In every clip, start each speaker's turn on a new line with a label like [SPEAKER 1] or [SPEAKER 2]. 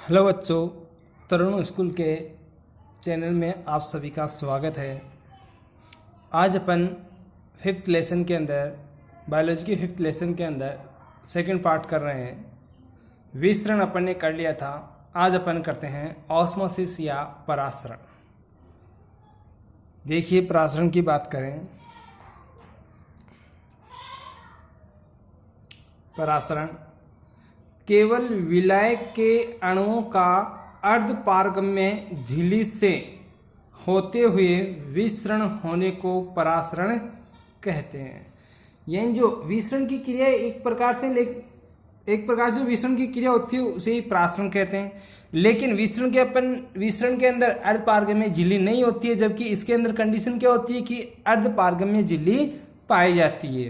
[SPEAKER 1] Hello बच्चों, तरुण school के channel में आप सभी का स्वागत है। आज अपन फिफ्थ लेसन के अंदर बायोलॉजी के फिफ्थ लेसन के अंदर सेकंड पार्ट कर रहे हैं। विसरण अपन ने कर लिया था, आज अपन करते हैं ऑस्मोसिस या परासरण। देखिए, परासरण की बात करें, परासरण केवल विलायक के अणुओं का अर्धपारगम्य झिल्ली से होते हुए विसरण होने को परासरण कहते हैं। यानी जो विसरण की क्रिया एक प्रकार से जो विसरण की क्रिया होती है उसे ही परासरण कहते हैं। लेकिन विसरण के अंदर अर्धपारगम्य झिल्ली नहीं होती है, जबकि इसके अंदर कंडीशन क्या होती है कि अर्धपारगम्य झिल्ली पाई जाती है।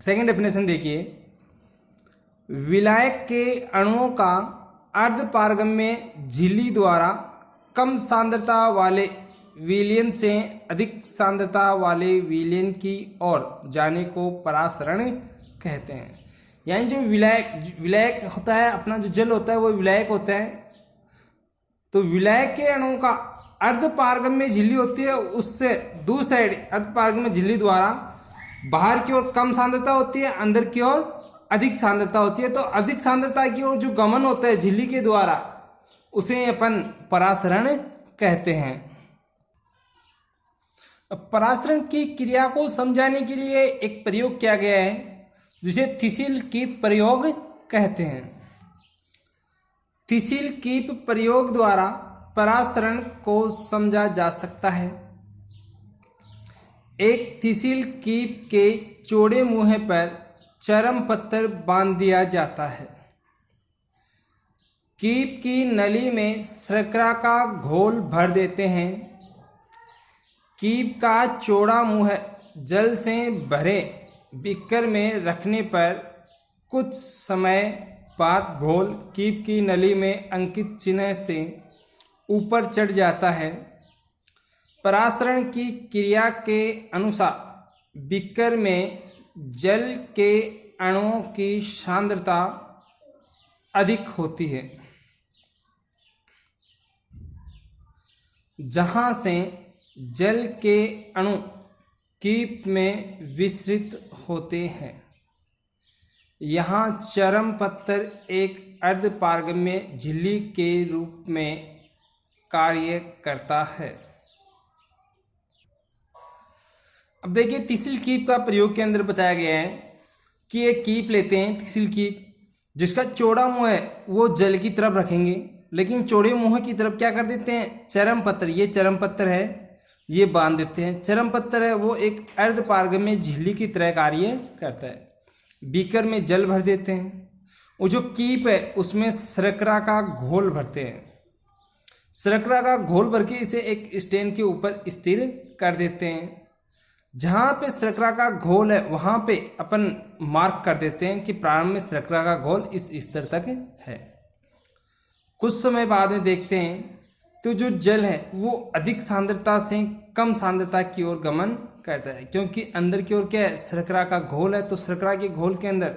[SPEAKER 1] सेकंड डेफिनेशन देखिए, विलायक के अणुओं का अर्धपारगम्य झिल्ली द्वारा कम सांद्रता वाले विलयन से अधिक सांद्रता वाले विलयन की ओर जाने को परासरण कहते हैं। यानी जो विलायक होता है, अपना जो जल होता है वो विलायक होता है। तो विलायक के अणुओं का अर्धपारगम्य झिल्ली होती है, उससे दूसरी साइड अर्धपारगम्य झिल्ली द्वारा बाहर की ओर कम सांद्रता होती है, अंदर की ओर अधिक सांद्रता होती है। तो अधिक सांद्रता की ओर जो गमन होता है झिल्ली के द्वारा, उसे अपन परासरण कहते हैं। परासरण की क्रिया को समझाने के लिए एक प्रयोग किया गया है, जिसे थिसिल कीप प्रयोग कहते हैं। थिसिल कीप प्रयोग द्वारा परासरण को समझा जा सकता है। एक थिसिल कीप के चौड़े मुंह पर चरम पत्थर बांध दिया जाता है। कीप की नली में शर्करा का घोल भर देते हैं। कीप का चौड़ा मुंह जल से भरे बीकर में रखने पर कुछ समय बाद घोल कीप की नली में अंकित चिन्ह से ऊपर चढ़ जाता है। परासरण की क्रिया के अनुसार बीकर में जल के अणुओं की सांद्रता अधिक होती है, जहां से जल के अणु कीप में विसरित होते हैं। यहाँ चरम पत्थर एक अर्धपारगम्य झिल्ली के रूप में कार्य करता है। अब देखिए, थिसिल कीप का प्रयोग के अंदर बताया गया है कि एक कीप लेते हैं, थिसिल कीप, जिसका चौड़ा मुंह है वो जल की तरफ रखेंगे, लेकिन चौड़े मुंह की तरफ क्या कर देते हैं, चरम पत्थर, ये चरम पत्थर है, ये बांध देते हैं। चरम पत्थर है वो एक अर्धपारगम्य झिल्ली की तरह कार्य करता है। बीकर में जल भर देते हैं, वो जो कीप है उसमें शर्करा का घोल भरते हैं। शर्करा का घोल भर के इसे एक स्टैंड के ऊपर स्थिर कर देते हैं। जहाँ पे शर्करा का घोल है वहाँ पे अपन मार्क कर देते हैं कि प्रारंभ में शर्करा का घोल इस स्तर तक है। कुछ समय बाद में देखते हैं तो जो जल है वो अधिक सांद्रता से कम सांद्रता की ओर गमन करता है, क्योंकि अंदर की ओर क्या है, शर्करा का घोल है। तो शर्करा के घोल के अंदर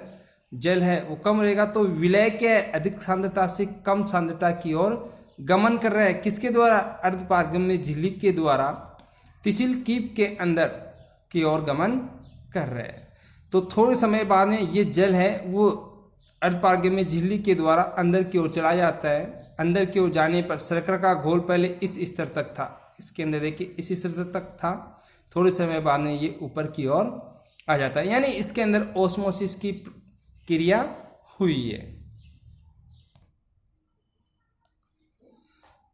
[SPEAKER 1] जल है वो कम रहेगा, तो विलय क्या है, अधिक सांद्रता से कम सांद्रता की ओर गमन कर रहा है। किसके द्वारा, अर्धपारगम्य झिल्ली के द्वारा थिसिल कीप के अंदर की ओर गमन कर रहे हैं। तो थोड़े समय बाद में ये जल है वो अर्धपारगम्य झिल्ली के द्वारा अंदर की ओर चला जाता है। अंदर की ओर जाने पर शर्करा का घोल पहले इस स्तर तक था, इसके अंदर देखिए इस स्तर तक था, थोड़े समय बाद में ये ऊपर की ओर आ जाता है। यानी इसके अंदर ओस्मोसिस की क्रिया हुई है।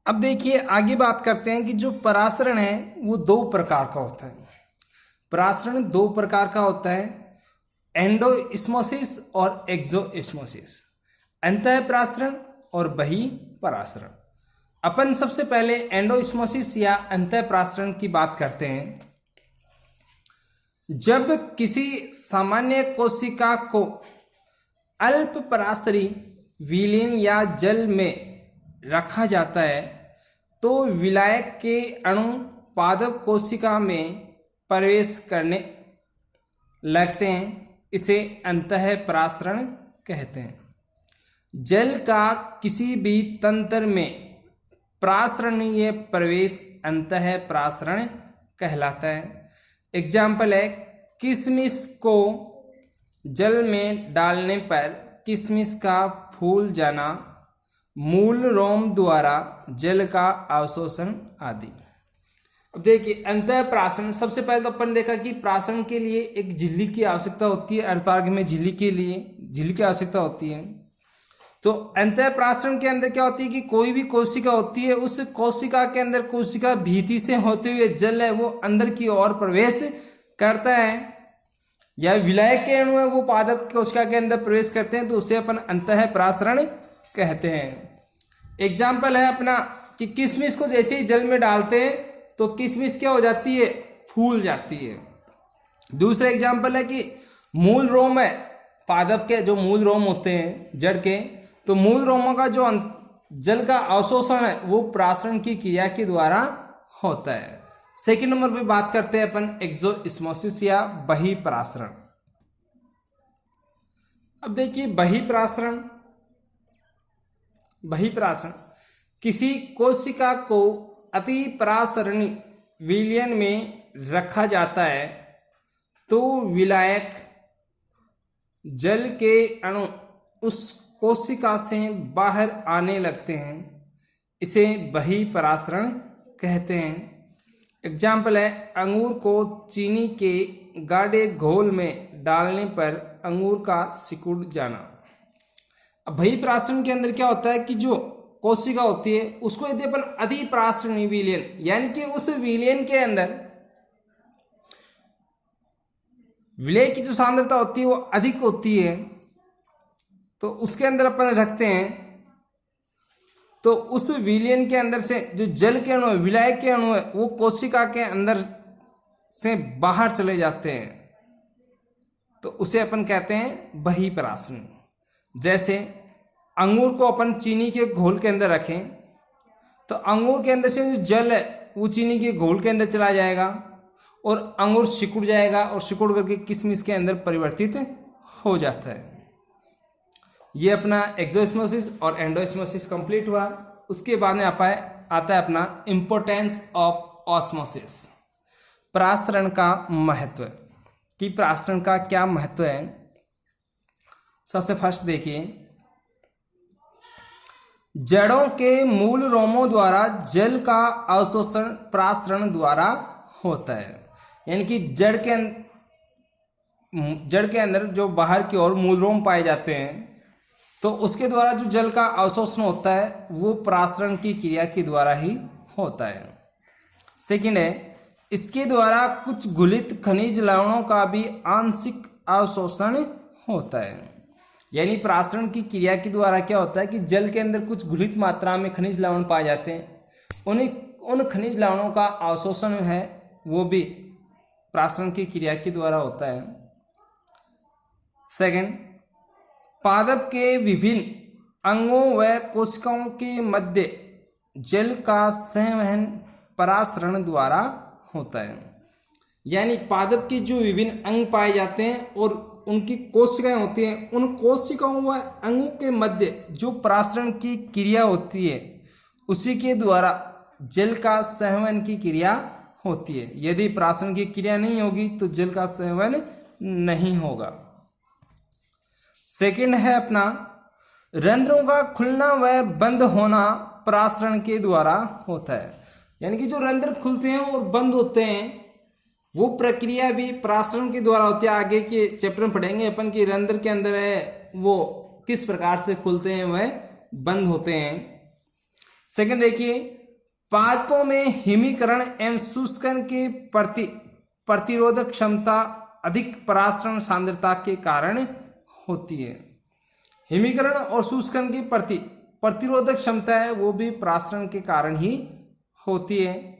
[SPEAKER 1] अब देखिए, आगे बात करते हैं कि जो परासरण है वो दो प्रकार का होता है। परासरण दो प्रकार का होता है, एंडोस्मोसिस और एक्सोस्मोसिस, अंतः परासरण और बहिः परासरण। अपन सबसे पहले एंडोस्मोसिस या अंतः परासरण की बात करते हैं। जब किसी सामान्य कोशिका को अल्प परासरी विलयन या जल में रखा जाता है तो विलायक के अणु पादप कोशिका में प्रवेश करने लगते हैं, इसे अंतः परासरण कहते हैं। जल का किसी भी तंत्र में प्रासरणीय प्रवेश अंतः प्रासरण कहलाता है। एग्जाम्पल है, किशमिश को जल में डालने पर किशमिश का फूल जाना, मूल रोम द्वारा जल का अवशोषण आदि। अब देखिए अंतः प्रासरण, सबसे पहले तो अपन देखा कि प्रासरण के लिए एक झिल्ली की आवश्यकता होती है। अर्धपारग में झिल्ली के लिए झिल्ली की आवश्यकता होती है। तो अंतः प्रासरण के अंदर क्या होती है कि कोई भी कोशिका होती है, उस कोशिका के अंदर कोशिका भीति से होते हुए जल है वो अंदर की ओर प्रवेश करता है, या विलायक के अणु है वो पादप कोशिका के अंदर प्रवेश करते हैं, तो उसे अपन अंतः प्रासरण कहते हैं। एग्जाम्पल है अपना कि किशमिश को जैसे ही जल में डालते हैं तो किशमिश क्या हो जाती है, फूल जाती है। दूसरा एग्जाम्पल है कि मूल रोम है पादप के, जो मूल रोम होते हैं जड़ के, तो मूल रोमों का जो जल का अवशोषण है वो प्रासरण की क्रिया के द्वारा होता है। सेकंड नंबर पे बात करते हैं अपन एक्सोस्मोसिस या बहिःप्रासरण। अब देखिए बहिःप्रासरण किसी कोशिका को अति प्रासरणी विलयन में रखा जाता है तो विलायक जल के अणु उस कोशिका से बाहर आने लगते हैं, इसे बहिःप्रासरण कहते हैं। एग्जाम्पल है, अंगूर को चीनी के गाढ़े घोल में डालने पर अंगूर का सिकुड़ जाना। अब बहिःप्रासरण के अंदर क्या होता है कि जो कोशिका होती है उसको यदि अपन अति प्रासरणी विलयन, यानी कि उस विलयन के अंदर विलय की जो सांद्रता होती है वो अधिक होती है, तो उसके अंदर अपन रखते हैं, तो उस विलयन के अंदर से जो जल के अणु है, विलायक के अणु है, वो कोशिका के अंदर से बाहर चले जाते हैं, तो उसे अपन कहते हैं बहिःप्रासरण। जैसे अंगूर को अपन चीनी के घोल के अंदर रखें तो अंगूर के अंदर से जो जल है वो चीनी के घोल के अंदर चला जाएगा और अंगूर सिकुड़ जाएगा और सिकुड़ करके किशमिश के अंदर परिवर्तित हो जाता है। ये अपना एक्सोस्मोसिस और एंडोस्मोसिस कंप्लीट हुआ। उसके बाद में आता है अपना इंपोर्टेंस ऑफ ऑस्मोसिस, प्रासरण का महत्व, कि प्रासरण का क्या महत्व है। सबसे फर्स्ट देखिए, जड़ों के मूल रोमों द्वारा जल का अवशोषण प्रासरण द्वारा होता है। यानी कि जड़ के अंदर जो बाहर की ओर मूल रोम पाए जाते हैं, तो उसके द्वारा जो जल का अवशोषण होता है वो प्रासरण की क्रिया के द्वारा ही होता है। सेकंड है, इसके द्वारा कुछ घुलित खनिज लवणों का भी आंशिक अवशोषण होता है। यानी प्रासरण की क्रिया के द्वारा क्या होता है कि जल के अंदर कुछ घुलित मात्रा में खनिज लवण पाए जाते हैं, उन खनिज लवणों का अवशोषण है वो भी प्रासरण की क्रिया के द्वारा होता है। सेकंड, पादप के विभिन्न अंगों व कोशिकाओं के मध्य जल का संवहन परासरण द्वारा होता है। यानी पादप के जो विभिन्न अंग पाए जाते हैं और उनकी कोशिकाएं होती हैं, उन कोशिकाओं व अंगों के मध्य जो प्रासरण की क्रिया होती है उसी के द्वारा जल का संवहन की क्रिया होती है। यदि प्रासरण की क्रिया नहीं होगी तो जल का संवहन नहीं होगा। सेकंड है अपना रंध्रों का खुलना व बंद होना प्रासरण के द्वारा होता है। यानी कि जो रंध्र खुलते हैं और बंद होते हैं वो प्रक्रिया भी प्रासरण के द्वारा होती है। आगे के चैप्टर में पढ़ेंगे अपन कि रंध्र के अंदर है वो किस प्रकार से खुलते हैं वह बंद होते हैं। सेकंड देखिए, पादपों में हिमीकरण एवं शुष्कन के प्रतिरोधक क्षमता अधिक परासरण सांद्रता के कारण होती है। हिमीकरण और शुष्कन की प्रतिरोधक क्षमता है वो भी प्रासरण के कारण ही होती है।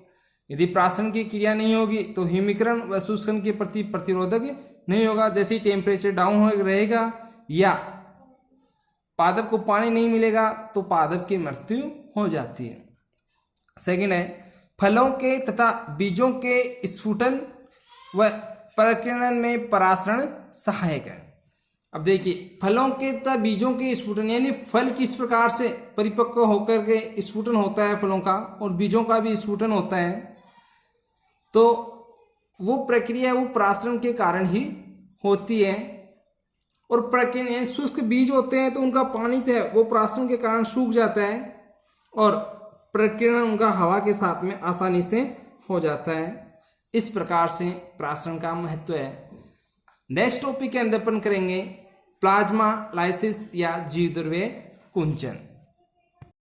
[SPEAKER 1] यदि प्रासरण की क्रिया नहीं होगी तो हिमीकरण व शुष्कन के प्रति प्रतिरोधक नहीं होगा। जैसे ही टेम्परेचर डाउन रहेगा या पादप को पानी नहीं मिलेगा तो पादप की मृत्यु हो जाती है। सेकंड है, फलों के तथा बीजों के स्फुटन व प्रकीर्णन में परासरण सहायक है। अब देखिए फलों के तथा बीजों के स्फुटन, यानी फल किस प्रकार से परिपक्व होकर के स्फुटन होता है फलों का, और बीजों का भी स्फुटन होता है, तो वो प्रक्रिया वो परागण के कारण ही होती है। और प्रक्रिया शुष्क बीज होते हैं तो उनका पानी है वो परागण के कारण सूख जाता है और प्रकीर्णन उनका हवा के साथ में आसानी से हो जाता है। इस प्रकार से परागण का महत्व है। नेक्स्ट टॉपिक के अंदर अपन करेंगे प्लाज्मा लाइसिस या जीवद्रव्य कुंचन।